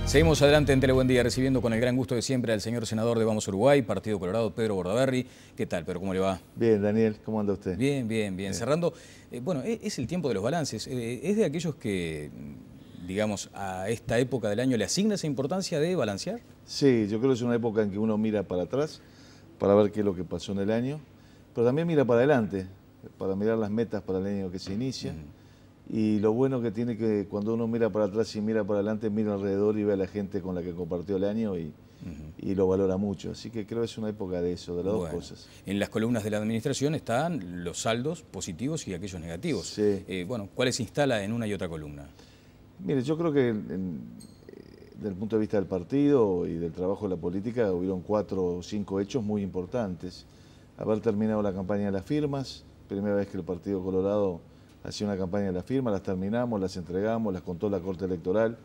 Seguimos adelante en Telebuen Día, recibiendo con el gran gusto de siempre al señor senador de Vamos Uruguay, Partido Colorado, Pedro Bordaberry. ¿Qué tal, Pedro? ¿Cómo le va? Bien, Daniel, ¿cómo anda usted? Bien, bien, bien. Cerrando, bueno, es el tiempo de los balances. ¿Es de aquellos que, digamos, a esta época del año le asigna esa importancia de balancear? Sí, yo creo que es una época en que uno mira para atrás para ver qué es lo que pasó en el año, pero también mira para adelante, para mirar las metas para el año que se inicia. Y lo bueno que tiene que cuando uno mira para atrás y mira para adelante, mira alrededor y ve a la gente con la que compartió el año y lo valora mucho. Así que creo que es una época de eso, de las dos cosas. En las columnas de la administración están los saldos positivos y aquellos negativos. Sí. Bueno, ¿cuáles se instala en una y otra columna? Mire, yo creo que desde el punto de vista del partido y del trabajo de la política hubieron 4 o 5 hechos muy importantes. Haber terminado la campaña de las firmas, primera vez que el Partido Colorado hacía una campaña de las firmas, las terminamos, las entregamos, las contó la Corte Electoral.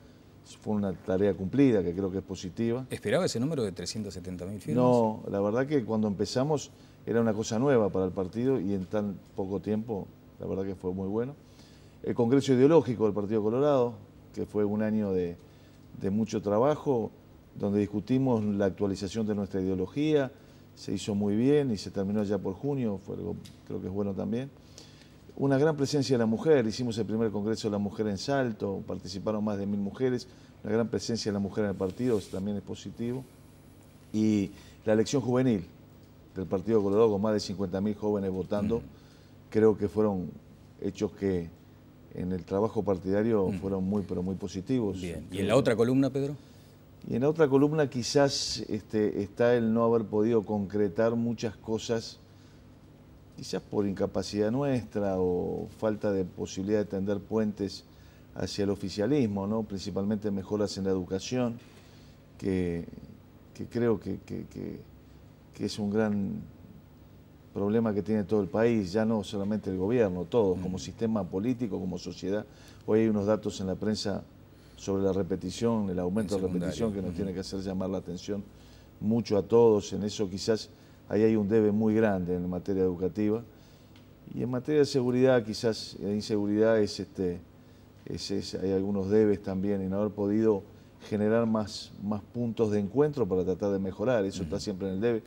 Fue una tarea cumplida que creo que es positiva. ¿Esperaba ese número de 370.000 firmas? No, la verdad que cuando empezamos era una cosa nueva para el partido y en tan poco tiempo la verdad que fue muy bueno. El Congreso Ideológico del Partido Colorado, que fue un año de mucho trabajo, donde discutimos la actualización de nuestra ideología, se hizo muy bien y se terminó ya por junio, fue algo creo que es bueno también. Una gran presencia de la mujer, hicimos el primer Congreso de la Mujer en Salto, participaron más de 1000 mujeres, una gran presencia de la mujer en el partido, eso también es positivo. Y la elección juvenil del Partido Colorado, con más de 50.000 jóvenes votando, creo que fueron hechos que en el trabajo partidario fueron muy, pero muy positivos. Bien. ¿Y en la otra columna, Pedro? Y en la otra columna quizás está el no haber podido concretar muchas cosas, quizás por incapacidad nuestra o falta de posibilidad de tender puentes hacia el oficialismo, ¿no? Principalmente mejoras en la educación, que creo que es un gran problema que tiene todo el país, ya no solamente el gobierno, todos, como sistema político, como sociedad. Hoy hay unos datos en la prensa sobre la repetición, el aumento de repetición que nos tiene que hacer llamar la atención mucho a todos. En eso quizás ahí hay un debe muy grande en materia educativa. Y en materia de seguridad quizás la inseguridad hay algunos debes también en haber podido generar más puntos de encuentro para tratar de mejorar. Eso está siempre en el debe.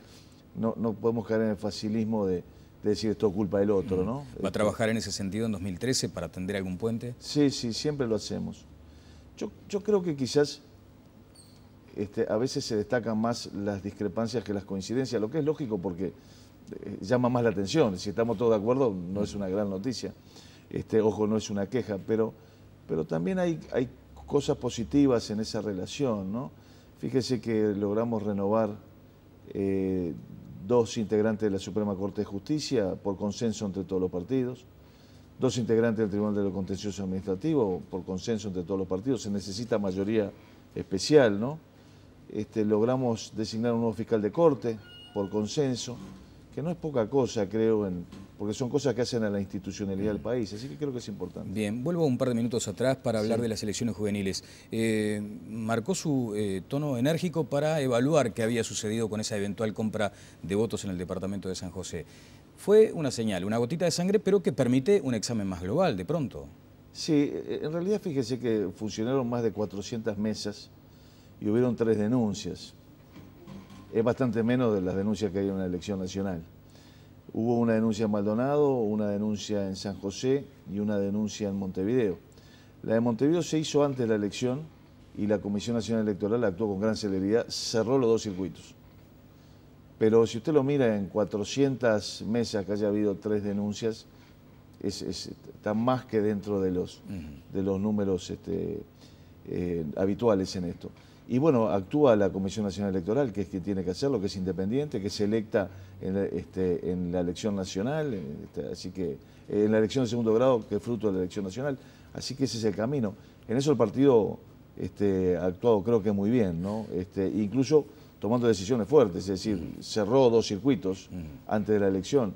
No podemos caer en el facilismo de decir esto es culpa del otro, ¿no? ¿Va a trabajar en ese sentido en 2013 para tender algún puente? Sí, siempre lo hacemos. Yo creo que quizás a veces se destacan más las discrepancias que las coincidencias, lo que es lógico porque llama más la atención. Si estamos todos de acuerdo, no es una gran noticia. Ojo, no es una queja, pero también hay cosas positivas en esa relación, ¿no? Fíjese que logramos renovar 2 integrantes de la Suprema Corte de Justicia por consenso entre todos los partidos, 2 integrantes del Tribunal de lo Contencioso Administrativo por consenso entre todos los partidos. Se necesita mayoría especial, ¿no? Logramos designar un nuevo fiscal de corte por consenso, que no es poca cosa, creo, porque son cosas que hacen a la institucionalidad del país, así que creo que es importante. Bien, vuelvo un par de minutos atrás para hablar de las elecciones juveniles. Marcó su tono enérgico para evaluar qué había sucedido con esa eventual compra de votos en el departamento de San José. Fue una señal, una gotita de sangre, pero que permite un examen más global, de pronto. Sí, en realidad fíjese que funcionaron más de 400 mesas y hubieron 3 denuncias. Es bastante menos de las denuncias que hay en una elección nacional. Hubo una denuncia en Maldonado, una denuncia en San José y una denuncia en Montevideo. La de Montevideo se hizo antes de la elección y la Comisión Nacional Electoral actuó con gran celeridad, cerró los 2 circuitos. Pero si usted lo mira en 400 mesas que haya habido 3 denuncias, está más que dentro de los números habituales en esto. Y bueno, actúa la Comisión Nacional Electoral, que es quien tiene que hacerlo, que es independiente, que se electa en la elección nacional, así que en la elección de segundo grado, que es fruto de la elección nacional. Así que ese es el camino. En eso el partido ha actuado creo que muy bien, ¿no? Incluso tomando decisiones fuertes, es decir, cerró 2 circuitos antes de la elección.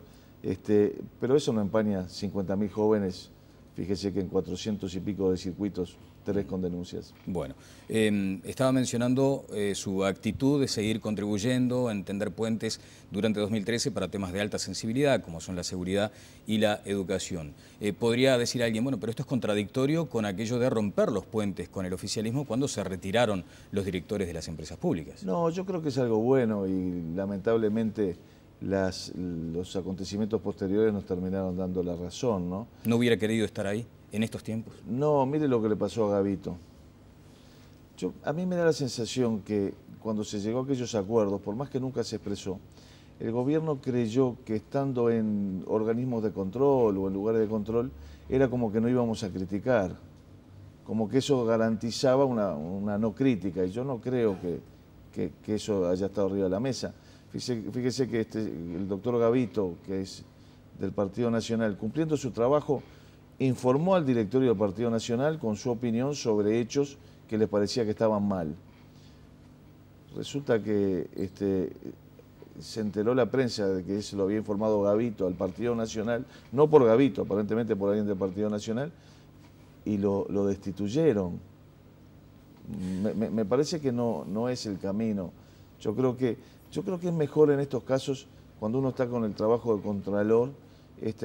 Pero eso no empaña 50.000 jóvenes. Fíjese que en 400 y pico de circuitos, 3 con denuncias. Bueno, estaba mencionando su actitud de seguir contribuyendo, en tender puentes durante 2013 para temas de alta sensibilidad, como son la seguridad y la educación. Podría decir alguien, bueno, pero esto es contradictorio con aquello de romper los puentes con el oficialismo cuando se retiraron los directores de las empresas públicas. No, yo creo que es algo bueno y lamentablemente los acontecimientos posteriores nos terminaron dando la razón, ¿no? ¿No hubiera querido estar ahí en estos tiempos? No, mire lo que le pasó a Gavito. A mí me da la sensación que cuando se llegó a aquellos acuerdos, por más que nunca se expresó, el gobierno creyó que estando en organismos de control o en lugares de control, era como que no íbamos a criticar, como que eso garantizaba una no crítica, y yo no creo que eso haya estado arriba de la mesa. Fíjese que el doctor Gavito, que es del Partido Nacional, cumpliendo su trabajo, informó al directorio del Partido Nacional con su opinión sobre hechos que les parecía que estaban mal. Resulta que se enteró la prensa de que se lo había informado Gavito al Partido Nacional, no por Gavito, aparentemente por alguien del Partido Nacional, y lo destituyeron. Me parece que no es el camino. Yo creo que es mejor en estos casos, cuando uno está con el trabajo de Contralor,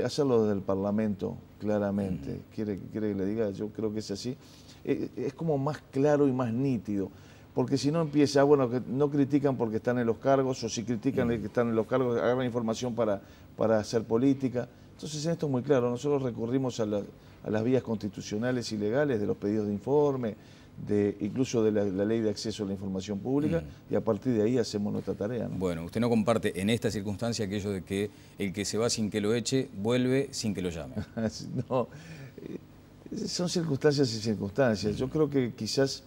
hacerlo desde el Parlamento, claramente. ¿Quiere que le diga? Yo creo que es así. Es como más claro y más nítido. Porque si no empieza, bueno, que no critican porque están en los cargos, o si critican que están en los cargos, agarran información para hacer política. Entonces en esto es muy claro, nosotros recurrimos a las vías constitucionales y legales de los pedidos de informe, incluso de la ley de acceso a la información pública, y a partir de ahí hacemos nuestra tarea, ¿no? Bueno, usted no comparte en esta circunstancia aquello de que el que se va sin que lo eche, vuelve sin que lo llame. No, son circunstancias y circunstancias. Yo creo que quizás,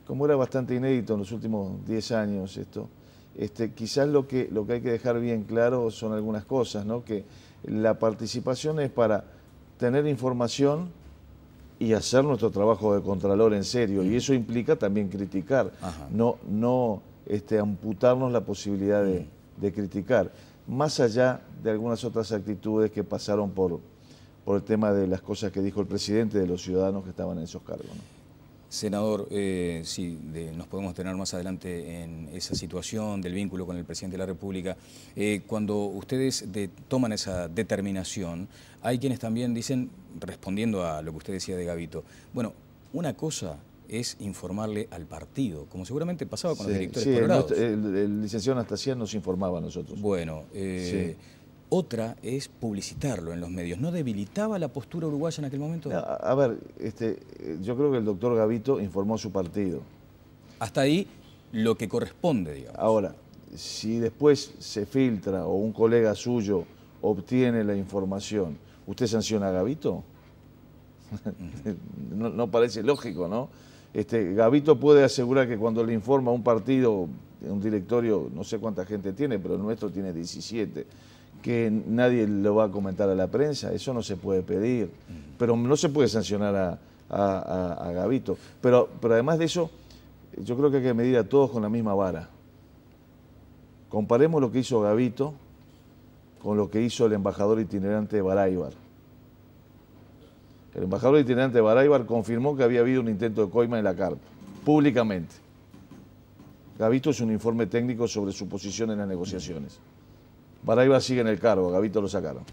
como era bastante inédito en los últimos 10 años esto, quizás lo que hay que dejar bien claro son algunas cosas, ¿no? Que la participación es para tener información y hacer nuestro trabajo de Contralor en serio, y eso implica también criticar, no amputarnos la posibilidad de criticar, más allá de algunas otras actitudes que pasaron por el tema de las cosas que dijo el presidente de los ciudadanos que estaban en esos cargos, ¿no? Senador, sí, nos podemos tener más adelante en esa situación del vínculo con el presidente de la República. Cuando ustedes toman esa determinación, hay quienes también dicen, respondiendo a lo que usted decía de Gavito, bueno, una cosa es informarle al partido, como seguramente pasaba con los directores colorados. El licenciado Anastasián nos informaba a nosotros. Bueno, otra es publicitarlo en los medios. ¿No debilitaba la postura uruguaya en aquel momento? A ver, yo creo que el doctor Gavito informó a su partido. Hasta ahí lo que corresponde, digamos. Ahora, si después se filtra o un colega suyo obtiene la información, ¿usted sanciona a Gavito? No parece lógico, ¿no? Gavito puede asegurar que cuando le informa a un partido, un directorio, no sé cuánta gente tiene, pero el nuestro tiene 17, que nadie lo va a comentar a la prensa, eso no se puede pedir, pero no se puede sancionar a Gavito. Pero además de eso, yo creo que hay que medir a todos con la misma vara. Comparemos lo que hizo Gavito con lo que hizo el embajador itinerante de Baráibar. El embajador itinerante de Baráibar confirmó que había habido un intento de coima en la CARP, públicamente. Gavito es un informe técnico sobre su posición en las negociaciones. Baráibar sigue en el cargo, a Gavito lo sacaron.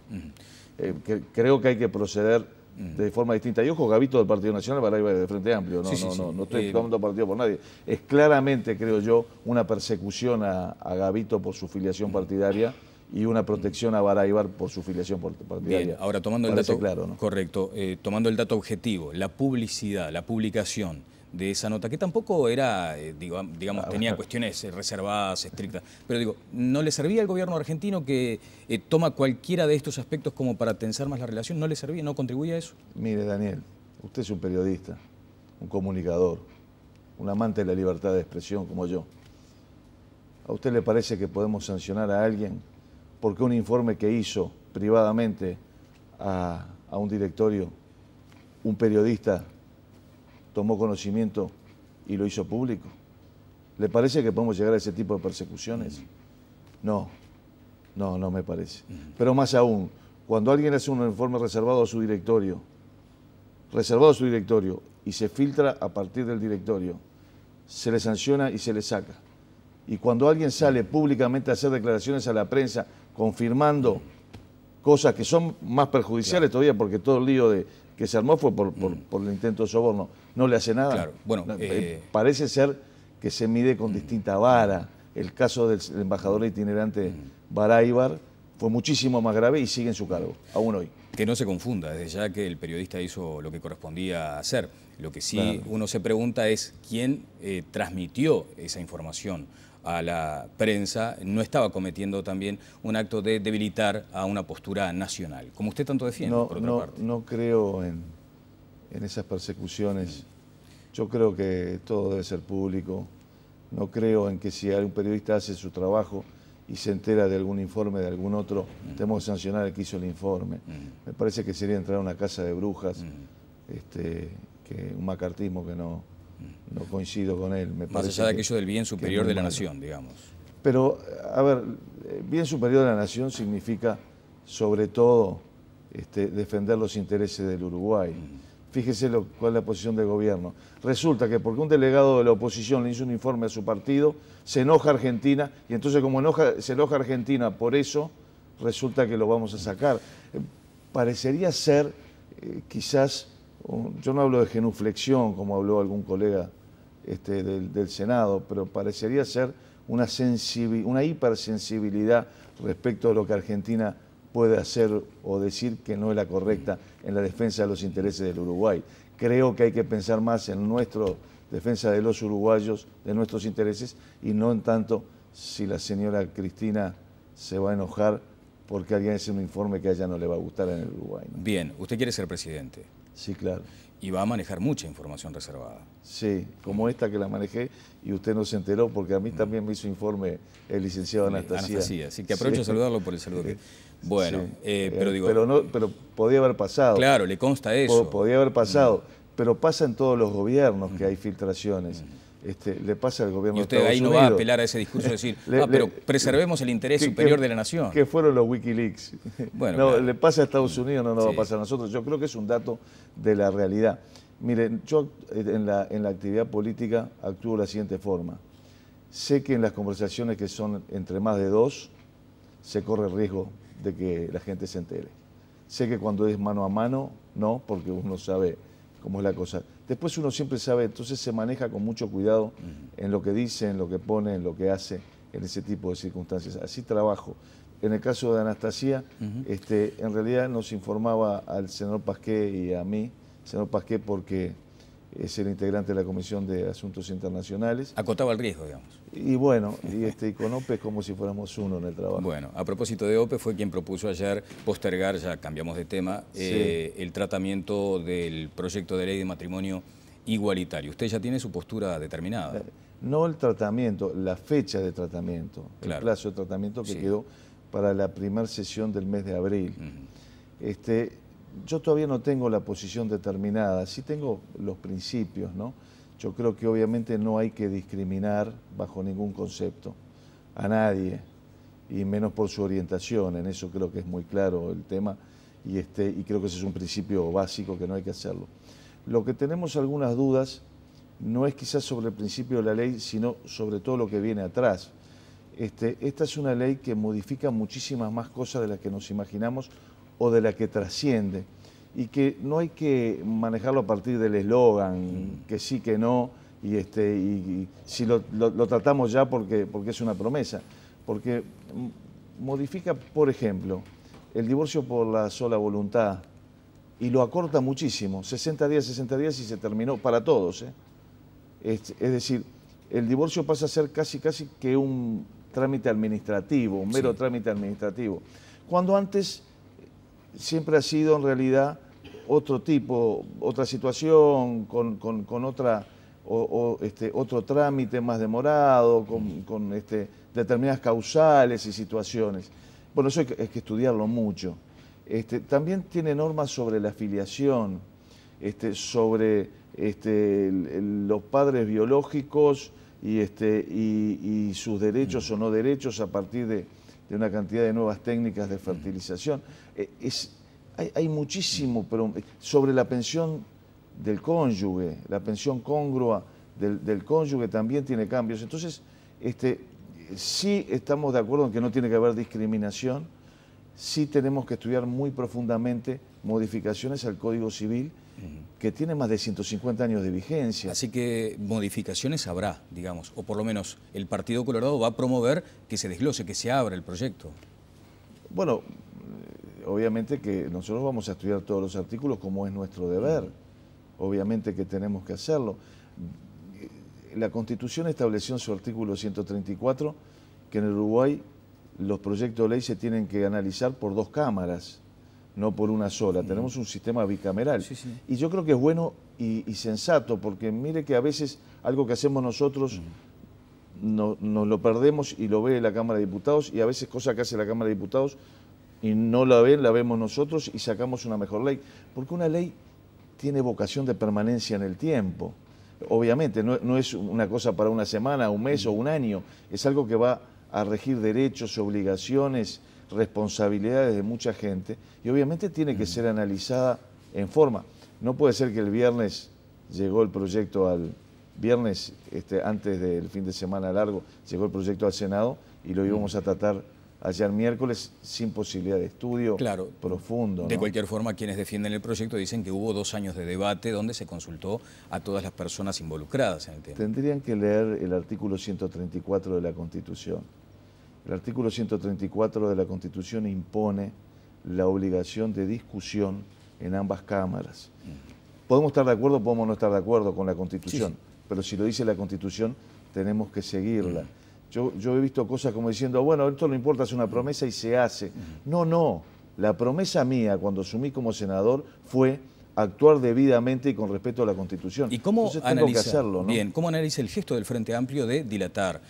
Creo que hay que proceder de forma distinta. Y ojo, Gavito del Partido Nacional, Baráibar del Frente Amplio, no estoy tomando partido por nadie. Es claramente, creo yo, una persecución a Gavito por su filiación partidaria y una protección a Baráibar por su filiación partidaria. Bien, ahora tomando el dato claro, ¿no? correcto, tomando el dato objetivo, la publicidad, la publicación de esa nota, que tampoco era, digamos, tenía cuestiones reservadas, estrictas, pero digo, ¿no le servía al gobierno argentino que toma cualquiera de estos aspectos como para tensar más la relación? ¿No le servía, no contribuía a eso? Mire, Daniel, usted es un periodista, un comunicador, un amante de la libertad de expresión como yo. ¿A usted le parece que podemos sancionar a alguien porque un informe que hizo privadamente a un directorio, un periodista, tomó conocimiento y lo hizo público? ¿Le parece que podemos llegar a ese tipo de persecuciones? No me parece. Pero más aún, cuando alguien hace un informe reservado a su directorio, y se filtra a partir del directorio, se le sanciona y se le saca. Y cuando alguien sale públicamente a hacer declaraciones a la prensa confirmando cosas que son más perjudiciales todavía, porque todo el lío que se armó fue por el intento de soborno, no le hace nada. Claro. Bueno, parece ser que se mide con distinta vara. El caso del embajador itinerante Baráibar fue muchísimo más grave y sigue en su cargo, aún hoy. Que no se confunda, desde ya que el periodista hizo lo que correspondía hacer. Lo que sí uno se pregunta es quién transmitió esa información a la prensa, no estaba cometiendo también un acto de debilitar a una postura nacional, como usted tanto defiende, por otra parte. No creo en esas persecuciones. Yo creo que todo debe ser público. No creo en que si un periodista hace su trabajo y se entera de algún informe de algún otro, tenemos que sancionar al que hizo el informe. Me parece que sería entrar a una casa de brujas, que un macartismo que no coincido con él. Más allá de aquello del bien superior de la nación, digamos. Pero, a ver, bien superior de la nación significa, sobre todo, defender los intereses del Uruguay. Fíjese cuál es la posición del gobierno. Resulta que porque un delegado de la oposición le hizo un informe a su partido, se enoja Argentina, y entonces como se enoja Argentina por eso, resulta que lo vamos a sacar. Parecería ser, quizás, yo no hablo de genuflexión, como habló algún colega del Senado, pero parecería ser una hipersensibilidad respecto a lo que Argentina puede hacer o decir que no es la correcta en la defensa de los intereses del Uruguay. Creo que hay que pensar más en nuestra defensa de los uruguayos, de nuestros intereses, y no en tanto si la señora Cristina se va a enojar porque alguien hace un informe que a ella no le va a gustar en el Uruguay, ¿no? Bien, usted quiere ser presidente. Sí, claro. Y va a manejar mucha información reservada. Sí, como esta que la manejé y usted no se enteró porque a mí también me hizo informe el licenciado Anastasia. Anastasia, así que aprovecho a saludarlo por el saludo que... Bueno, pero digo... Pero podía haber pasado. Claro, le consta eso. Podía haber pasado, pero pasa en todos los gobiernos que hay filtraciones. Le pasa al gobierno de Estados Unidos. Y usted ahí no va a apelar a ese discurso de decir, pero preservemos el interés superior de la nación. ¿Qué fueron los Wikileaks? Bueno, no, claro. Le pasa a Estados Unidos, no nos va a pasar a nosotros. Yo creo que es un dato de la realidad. Miren, yo en la actividad política actúo de la siguiente forma. Sé que en las conversaciones que son entre más de dos, se corre el riesgo de que la gente se entere. Sé que cuando es mano a mano, no, porque uno sabe cómo es la cosa. Después uno siempre sabe, entonces se maneja con mucho cuidado en lo que dice, en lo que pone, en lo que hace, en ese tipo de circunstancias. Así trabajo. En el caso de Anastasia, en realidad nos informaba al senador Pasqué y a mí, senador Pasqué porque es el integrante de la Comisión de Asuntos Internacionales. Acotaba el riesgo, digamos. Y bueno, y con OPE es como si fuéramos uno en el trabajo. Bueno, a propósito de OPE, fue quien propuso ayer postergar, ya cambiamos de tema, el tratamiento del proyecto de ley de matrimonio igualitario. ¿Usted ya tiene su postura determinada? No el tratamiento, la fecha de tratamiento, claro. El plazo de tratamiento que quedó para la primera sesión del mes de abril. Yo todavía no tengo la posición determinada, sí tengo los principios, ¿no? Yo creo que obviamente no hay que discriminar bajo ningún concepto a nadie, y menos por su orientación, en eso creo que es muy claro el tema, y creo que ese es un principio básico que no hay que hacerlo. Lo que tenemos algunas dudas no es quizás sobre el principio de la ley, sino sobre todo lo que viene atrás. Esta es una ley que modifica muchísimas más cosas de las que nos imaginamos o de la que trasciende, y que no hay que manejarlo a partir del eslogan, que sí, que no, y si lo tratamos ya porque es una promesa, porque modifica, por ejemplo, el divorcio por la sola voluntad, y lo acorta muchísimo, 60 días y se terminó para todos. Es decir, el divorcio pasa a ser casi que un trámite administrativo, un mero trámite administrativo, cuando antes siempre ha sido en realidad otro tipo, otra situación, con otro trámite más demorado, con determinadas causales y situaciones. Bueno, eso hay que estudiarlo mucho. También tiene normas sobre la filiación, sobre los padres biológicos y sus derechos o no derechos a partir de una cantidad de nuevas técnicas de fertilización. Hay muchísimo, pero sobre la pensión del cónyuge, la pensión congrua del cónyuge también tiene cambios. Entonces, sí estamos de acuerdo en que no tiene que haber discriminación, sí tenemos que estudiar muy profundamente modificaciones al Código Civil, que tiene más de 150 años de vigencia. Así que modificaciones habrá, digamos, o por lo menos el Partido Colorado va a promover que se desglose, que se abra el proyecto. Bueno, obviamente que nosotros vamos a estudiar todos los artículos como es nuestro deber, obviamente que tenemos que hacerlo. La Constitución estableció en su artículo 134 que en el Uruguay los proyectos de ley se tienen que analizar por 2 cámaras, no por una sola. Tenemos un sistema bicameral. Sí, sí. Y yo creo que es bueno y sensato, porque mire que a veces algo que hacemos nosotros nos lo perdemos y lo ve la Cámara de Diputados, y a veces cosas que hace la Cámara de Diputados y no la ven, la vemos nosotros y sacamos una mejor ley. Porque una ley tiene vocación de permanencia en el tiempo. Obviamente, no es una cosa para una semana, un mes o un año, es algo que va a regir derechos, obligaciones, responsabilidades de mucha gente, y obviamente tiene que ser analizada en forma. No puede ser que el viernes llegó el proyecto viernes antes del fin de semana largo, llegó el proyecto al Senado y lo íbamos a tratar ayer miércoles sin posibilidad de estudio profundo, ¿no? De cualquier forma, quienes defienden el proyecto dicen que hubo 2 años de debate donde se consultó a todas las personas involucradas en el tema. Tendrían que leer el artículo 134 de la Constitución. El artículo 134 de la Constitución impone la obligación de discusión en ambas cámaras. Podemos estar de acuerdo, podemos no estar de acuerdo con la Constitución, pero si lo dice la Constitución, tenemos que seguirla. Yo he visto cosas como diciendo, bueno, esto no importa, es una promesa y se hace. No. La promesa mía cuando asumí como senador fue actuar debidamente y con respeto a la Constitución. ¿Y cómo Entonces tengo que hacerlo, ¿no? Bien, ¿cómo analiza el gesto del Frente Amplio de dilatar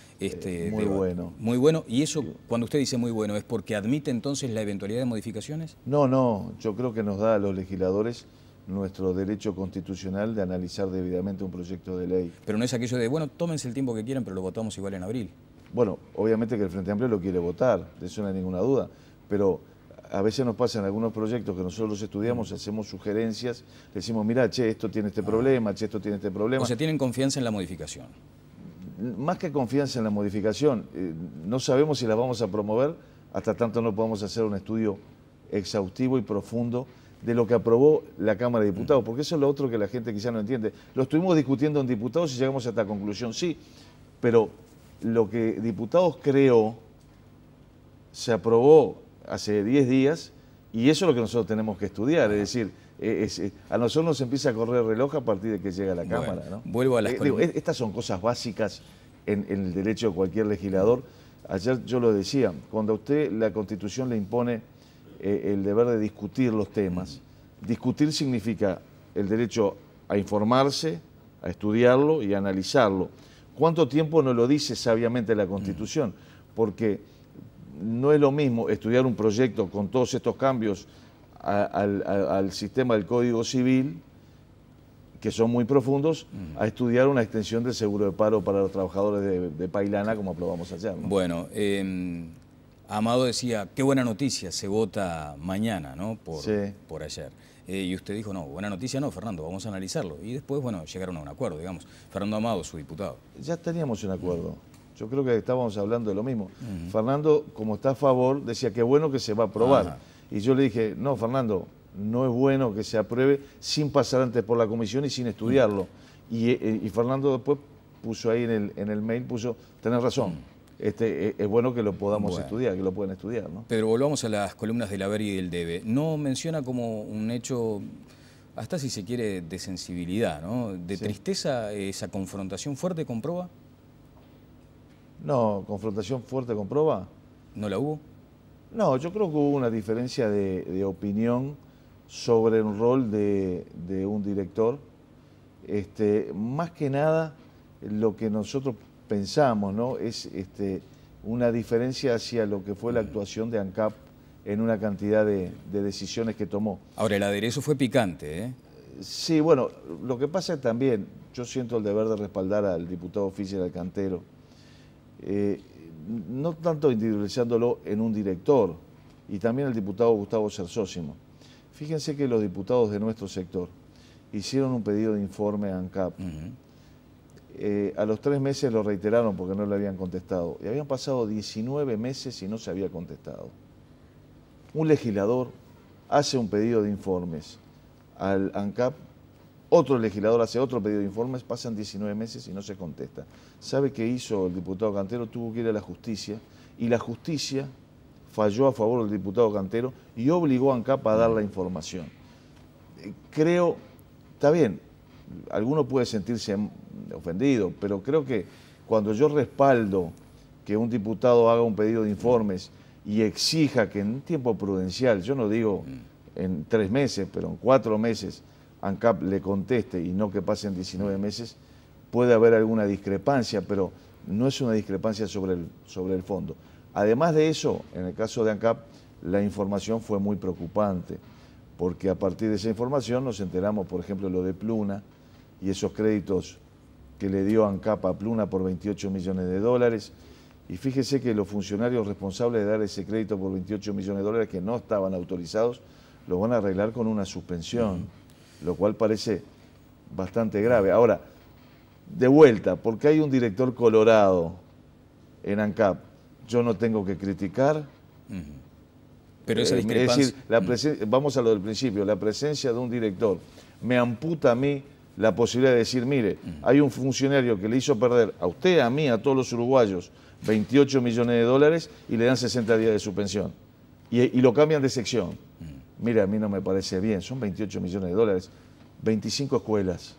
muy bueno. Muy bueno. ¿Y eso, cuando usted dice muy bueno, es porque admite entonces la eventualidad de modificaciones? No. Yo creo que nos da a los legisladores nuestro derecho constitucional de analizar debidamente un proyecto de ley. Pero no es aquello de, bueno, tómense el tiempo que quieran, pero lo votamos igual en abril. Bueno, obviamente que el Frente Amplio lo quiere votar, de eso no hay ninguna duda, pero a veces nos pasan algunos proyectos que nosotros los estudiamos, hacemos sugerencias, decimos, mira, che, esto tiene este problema, che, esto tiene este problema. O sea, tienen confianza en la modificación. Más que confianza en la modificación, no sabemos si la vamos a promover hasta tanto no podamos hacer un estudio exhaustivo y profundo de lo que aprobó la Cámara de Diputados, porque eso es lo otro que la gente quizá no entiende. Lo estuvimos discutiendo en diputados y llegamos a esta conclusión, sí, pero lo que diputados creó se aprobó hace 10 días y eso es lo que nosotros tenemos que estudiar, es decir, a nosotros nos empieza a correr el reloj a partir de que llega a la Cámara, ¿no? Vuelvo a las estas son cosas básicas en el derecho de cualquier legislador. Ayer yo lo decía, cuando a usted la Constitución le impone el deber de discutir los temas, discutir significa el derecho a informarse, a estudiarlo y a analizarlo. ¿Cuánto tiempo no lo dice sabiamente la Constitución? Porque no es lo mismo estudiar un proyecto con todos estos cambios al sistema del Código Civil, que son muy profundos, a estudiar una extensión del seguro de paro para los trabajadores de Pailana, como aprobamos ayer, ¿no? Bueno, Amado decía, qué buena noticia, se vota mañana, ¿no? Por ayer. Y usted dijo, no, buena noticia no, Fernando, vamos a analizarlo. Y después, bueno, llegaron a un acuerdo, digamos. Fernando Amado, su diputado. Ya teníamos un acuerdo. Yo creo que estábamos hablando de lo mismo. Fernando, como está a favor, decía que bueno que se va a aprobar. Y yo le dije, no, Fernando, no es bueno que se apruebe sin pasar antes por la comisión y sin estudiarlo. Y Fernando después puso ahí en el mail, puso, tenés razón. Es bueno que lo podamos estudiar, que lo puedan estudiar, ¿no? Pero volvamos a las columnas del haber y del debe. No menciona como un hecho, hasta si se quiere, de sensibilidad, ¿no? De tristeza, esa confrontación fuerte con Proba. No, confrontación fuerte con Proba. ¿No la hubo? No, yo creo que hubo una diferencia de opinión sobre el rol de un director. Más que nada, lo que nosotros pensamos, ¿no? Es una diferencia hacia lo que fue la actuación de ANCAP en una cantidad de decisiones que tomó. Ahora, el aderezo fue picante, ¿eh? Sí, bueno, lo que pasa es también, yo siento el deber de respaldar al diputado Fischer Alcantero, no tanto individualizándolo en un director, y también el diputado Gustavo Cersósimo. Fíjense que los diputados de nuestro sector hicieron un pedido de informe a ANCAP. A los 3 meses lo reiteraron porque no le habían contestado. Y habían pasado 19 meses y no se había contestado. Un legislador hace un pedido de informes al ANCAP, otro legislador hace otro pedido de informes, pasan 19 meses y no se contesta. ¿Sabe qué hizo el diputado Cantero? Tuvo que ir a la justicia y la justicia falló a favor del diputado Cantero y obligó a ANCAP a dar la información. Creo, está bien, alguno puede sentirse ofendido, pero creo que cuando yo respaldo que un diputado haga un pedido de informes y exija que en un tiempo prudencial, yo no digo en 3 meses, pero en 4 meses, ANCAP le conteste y no que pasen 19 meses, puede haber alguna discrepancia, pero no es una discrepancia sobre el fondo. Además de eso, en el caso de ANCAP, la información fue muy preocupante, porque a partir de esa información nos enteramos, por ejemplo, lo de Pluna y esos créditos que le dio ANCAP a Pluna por 28 millones de dólares. Y fíjese que los funcionarios responsables de dar ese crédito por 28 millones de dólares que no estaban autorizados, lo van a arreglar con una suspensión, lo cual parece bastante grave. Ahora, de vuelta, porque hay un director colorado en ANCAP, yo no tengo que criticar. Pero esa discrepancia... Es decir, vamos a lo del principio, la presencia de un director me amputa a mí la posibilidad de decir, mire, hay un funcionario que le hizo perder a usted, a mí, a todos los uruguayos, 28 millones de dólares y le dan 60 días de suspensión. Y lo cambian de sección. Mire, a mí no me parece bien, son 28 millones de dólares, 25 escuelas.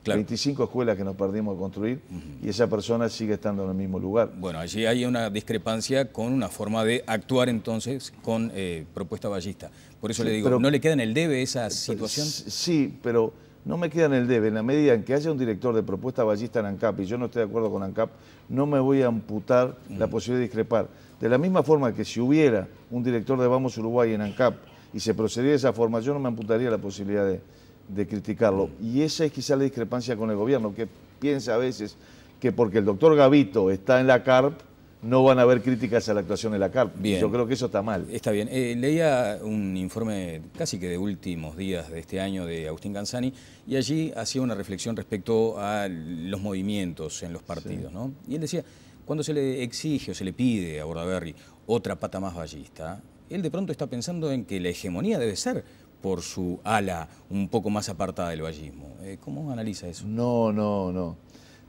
Claro. 25 escuelas que nos perdimos de construir y esa persona sigue estando en el mismo lugar. Bueno, allí hay una discrepancia con una forma de actuar entonces con propuesta ballista. Por eso le digo, pero, ¿no le queda en el debe esa situación? Sí, pero no me queda en el debe. En la medida en que haya un director de propuesta ballista en ANCAP y yo no estoy de acuerdo con ANCAP, no me voy a amputar la posibilidad de discrepar. De la misma forma que si hubiera un director de Vamos Uruguay en ANCAP y se procediera de esa forma, yo no me amputaría la posibilidad de criticarlo. Y esa es quizá la discrepancia con el gobierno, que piensa a veces que porque el doctor Gavito está en la CARP, no van a haber críticas a la actuación de la CARP. Bien. Yo creo que eso está mal. Está bien. Leía un informe casi que de últimos días de este año de Agustín Canzani y allí hacía una reflexión respecto a los movimientos en los partidos, ¿no? Y él decía, cuando se le exige o se le pide a Bordaberry otra pata más ballista, él de pronto está pensando en que la hegemonía debe ser por su ala un poco más apartada del vallismo. ¿Cómo analiza eso? No.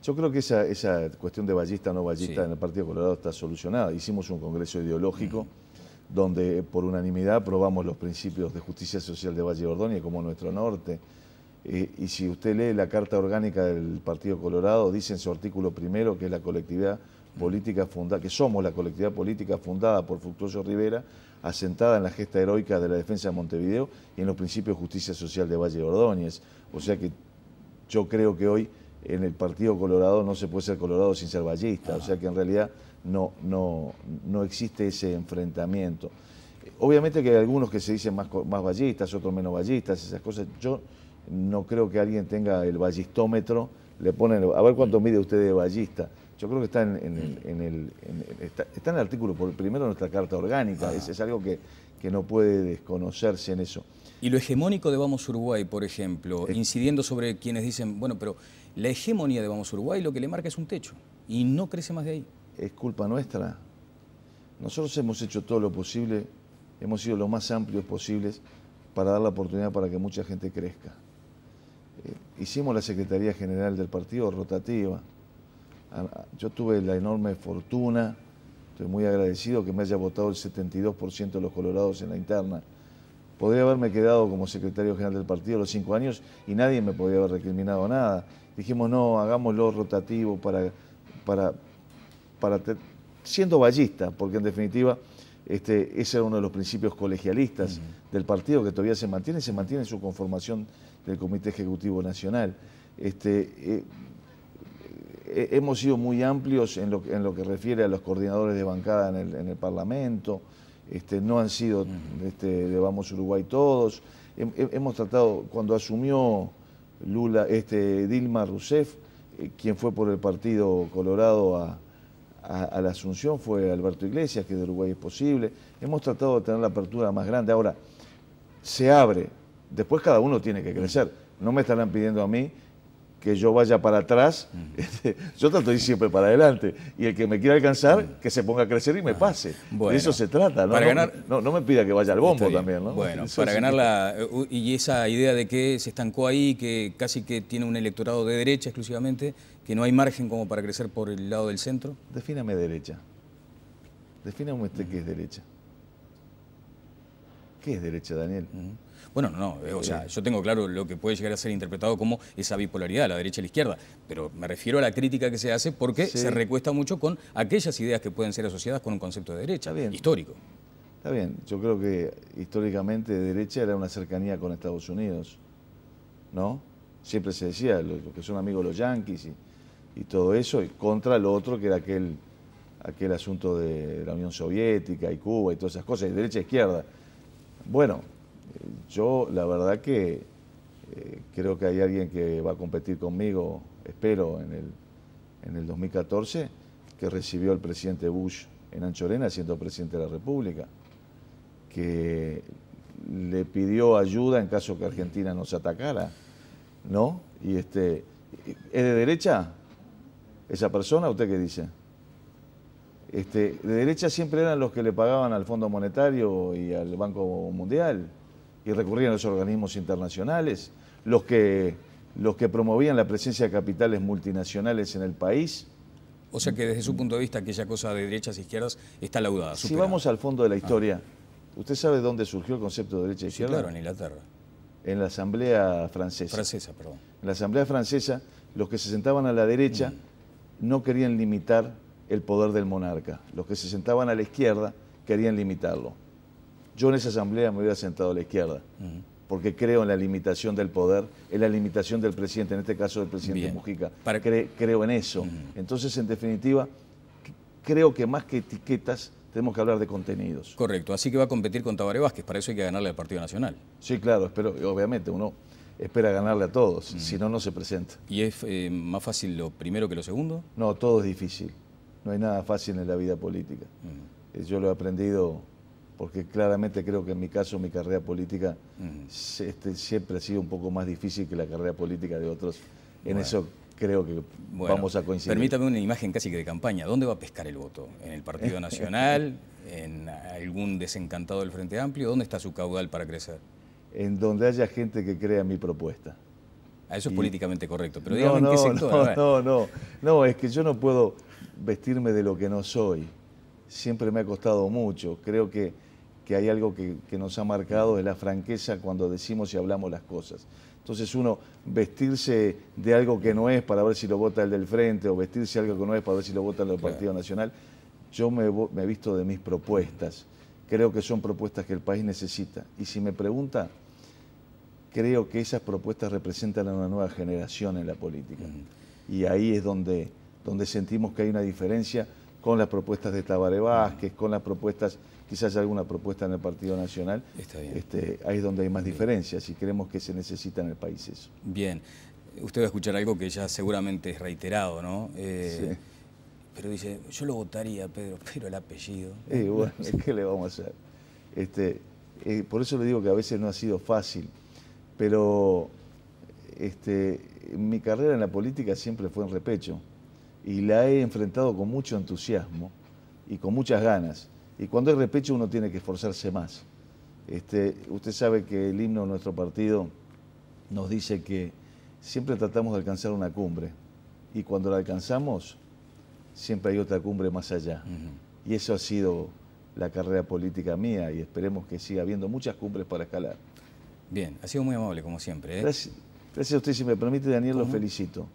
Yo creo que esa cuestión de ballista o no ballista en el Partido Colorado está solucionada. Hicimos un congreso ideológico donde por unanimidad aprobamos los principios de justicia social de Valle de Ordóñez como nuestro norte. Y si usted lee la Carta Orgánica del Partido Colorado, dice en su artículo primero que es la colectividad política fundada, que somos la colectividad política fundada por Fructuoso Rivera, asentada en la gesta heroica de la defensa de Montevideo y en los principios de justicia social de Valle de Ordóñez. O sea que yo creo que hoy en el Partido Colorado no se puede ser colorado sin ser ballista, o sea que en realidad no existe ese enfrentamiento. Obviamente que hay algunos que se dicen más ballistas, otros menos ballistas, esas cosas. Yo no creo que alguien tenga el ballistómetro, le ponen, a ver cuánto mide usted de ballista. Yo creo que está está en el artículo primero de nuestra Carta Orgánica, es algo que no puede desconocerse en eso. Y lo hegemónico de Vamos Uruguay, por ejemplo, incidiendo sobre quienes dicen, bueno, pero la hegemonía de Vamos Uruguay lo que le marca es un techo y no crece más de ahí. ¿Es culpa nuestra? Nosotros hemos hecho todo lo posible, hemos sido lo más amplios posibles para dar la oportunidad para que mucha gente crezca. Hicimos la Secretaría General del Partido rotativa. Yo tuve la enorme fortuna, estoy muy agradecido que me haya votado el 72% de los colorados en la interna. Podría haberme quedado como secretario general del partido los 5 años y nadie me podría haber recriminado nada. Dijimos, no, hagámoslo rotativo siendo ballista, porque en definitiva ese era uno de los principios colegialistas del partido que todavía se mantiene en su conformación del Comité Ejecutivo Nacional. Hemos sido muy amplios en lo que refiere a los coordinadores de bancada en el Parlamento. No han sido de Vamos Uruguay todos. Hemos tratado, cuando asumió Dilma Rousseff, quien fue por el Partido Colorado a la Asunción fue Alberto Iglesias, que de Uruguay es posible. Hemos tratado de tener la apertura más grande. Ahora, se abre, después cada uno tiene que crecer, no me estarán pidiendo a mí que yo vaya para atrás, yo trato de ir siempre para adelante, y el que me quiera alcanzar, que se ponga a crecer y me pase. Bueno, de eso se trata, ¿no? Para ganar, no me pida que vaya al bombo también, ¿no? Bueno, eso para ganar y esa idea de que se estancó ahí, que casi que tiene un electorado de derecha exclusivamente, que no hay margen como para crecer por el lado del centro. Defíname derecha. Defíname usted qué es derecha. ¿Qué es derecha, Daniel? Bueno, o sea, yo tengo claro lo que puede llegar a ser interpretado como esa bipolaridad, la derecha y la izquierda, pero me refiero a la crítica que se hace porque se recuesta mucho con aquellas ideas que pueden ser asociadas con un concepto de derecha, histórico. Está bien, yo creo que históricamente derecha era una cercanía con Estados Unidos, ¿no? Siempre se decía, los que son amigos de los yanquis y todo eso, y contra lo otro que era aquel asunto de la Unión Soviética y Cuba y todas esas cosas, y derecha e izquierda. Bueno, yo la verdad que creo que hay alguien que va a competir conmigo, espero, en el 2014, que recibió al presidente Bush en Anchorena siendo presidente de la República, que le pidió ayuda en caso que Argentina nos atacara, ¿no? Y ¿es de derecha esa persona? ¿Usted qué dice? De derecha siempre eran los que le pagaban al Fondo Monetario y al Banco Mundial y recurrían a los organismos internacionales, los que promovían la presencia de capitales multinacionales en el país. O sea que desde su punto de vista aquella cosa de derechas e izquierdas está laudada, superada. Si vamos al fondo de la historia, ¿usted sabe dónde surgió el concepto de derecha e izquierda? Claro, en Inglaterra. En la Asamblea Francesa. Perdón. En la Asamblea Francesa, los que se sentaban a la derecha no querían limitar el poder del monarca. Los que se sentaban a la izquierda querían limitarlo. Yo en esa asamblea me hubiera sentado a la izquierda, porque creo en la limitación del poder, en la limitación del presidente, en este caso del presidente Mujica. Creo en eso. Entonces, en definitiva, creo que más que etiquetas, tenemos que hablar de contenidos. Correcto, así que va a competir con Tabaré Vázquez, para eso hay que ganarle al Partido Nacional. Sí, claro, obviamente uno espera ganarle a todos, si no, no se presenta. ¿Y es más fácil lo primero que lo segundo? No, todo es difícil. No hay nada fácil en la vida política. Yo lo he aprendido porque claramente creo que en mi caso mi carrera política siempre ha sido un poco más difícil que la carrera política de otros. En eso creo que vamos a coincidir. Permítame una imagen casi que de campaña. ¿Dónde va a pescar el voto? ¿En el Partido Nacional? ¿En algún desencantado del Frente Amplio? ¿Dónde está su caudal para crecer? En donde haya gente que crea mi propuesta. Eso es políticamente correcto, pero dígame en qué sector. No, es que yo no puedo vestirme de lo que no soy. Siempre me ha costado mucho. Creo que hay algo que nos ha marcado, es la franqueza cuando decimos y hablamos las cosas. Entonces uno vestirse de algo que no es para ver si lo vota el del Frente, o vestirse de algo que no es para ver si lo vota el del Partido Nacional, yo me he visto de mis propuestas. Creo que son propuestas que el país necesita. Y si me pregunta, creo que esas propuestas representan a una nueva generación en la política. Y ahí es donde sentimos que hay una diferencia con las propuestas de Tabaré Vázquez, con las propuestas, quizás alguna propuesta en el Partido Nacional. Está bien. Ahí es donde hay más diferencias y creemos que se necesita en el país eso. Bien. Usted va a escuchar algo que ya seguramente es reiterado, ¿no? Sí. Pero dice, yo lo votaría, Pedro, pero el apellido. Bueno, ¿qué le vamos a hacer? Por eso le digo que a veces no ha sido fácil, pero mi carrera en la política siempre fue en repecho y la he enfrentado con mucho entusiasmo y con muchas ganas. Y cuando hay repecho uno tiene que esforzarse más. Usted sabe que el himno de nuestro partido nos dice que siempre tratamos de alcanzar una cumbre y cuando la alcanzamos siempre hay otra cumbre más allá. Y eso ha sido la carrera política mía y esperemos que siga habiendo muchas cumbres para escalar. Bien, ha sido muy amable como siempre. Gracias a usted, si me permite, Daniel, lo felicito,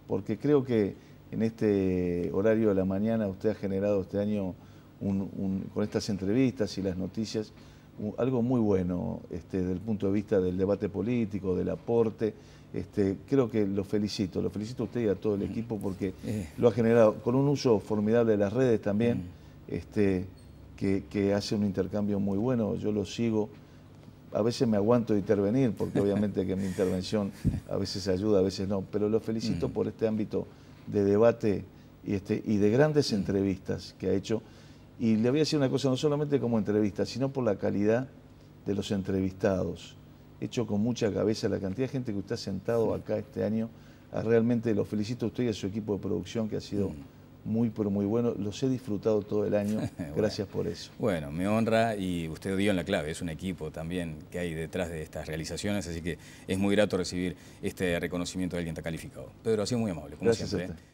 porque creo que en este horario de la mañana usted ha generado este año, con estas entrevistas y las noticias, algo muy bueno desde el punto de vista del debate político, del aporte. Creo que lo felicito a usted y a todo el equipo porque lo ha generado con un uso formidable de las redes también, que hace un intercambio muy bueno. Yo lo sigo, a veces me aguanto de intervenir porque obviamente que mi intervención a veces ayuda, a veces no, pero lo felicito por este ámbito de debate y de grandes entrevistas que ha hecho. Y le voy a decir una cosa, no solamente como entrevista, sino por la calidad de los entrevistados. hecho con mucha cabeza. La cantidad de gente que usted ha sentado acá este año, realmente lo felicito a usted y a su equipo de producción, que ha sido muy, pero muy bueno. Los he disfrutado todo el año. Gracias por eso. Bueno, me honra y usted dio en la clave. Es un equipo también que hay detrás de estas realizaciones, así que es muy grato recibir este reconocimiento de alguien tan calificado. Pedro, ha sido muy amable, como Gracias siempre. a usted.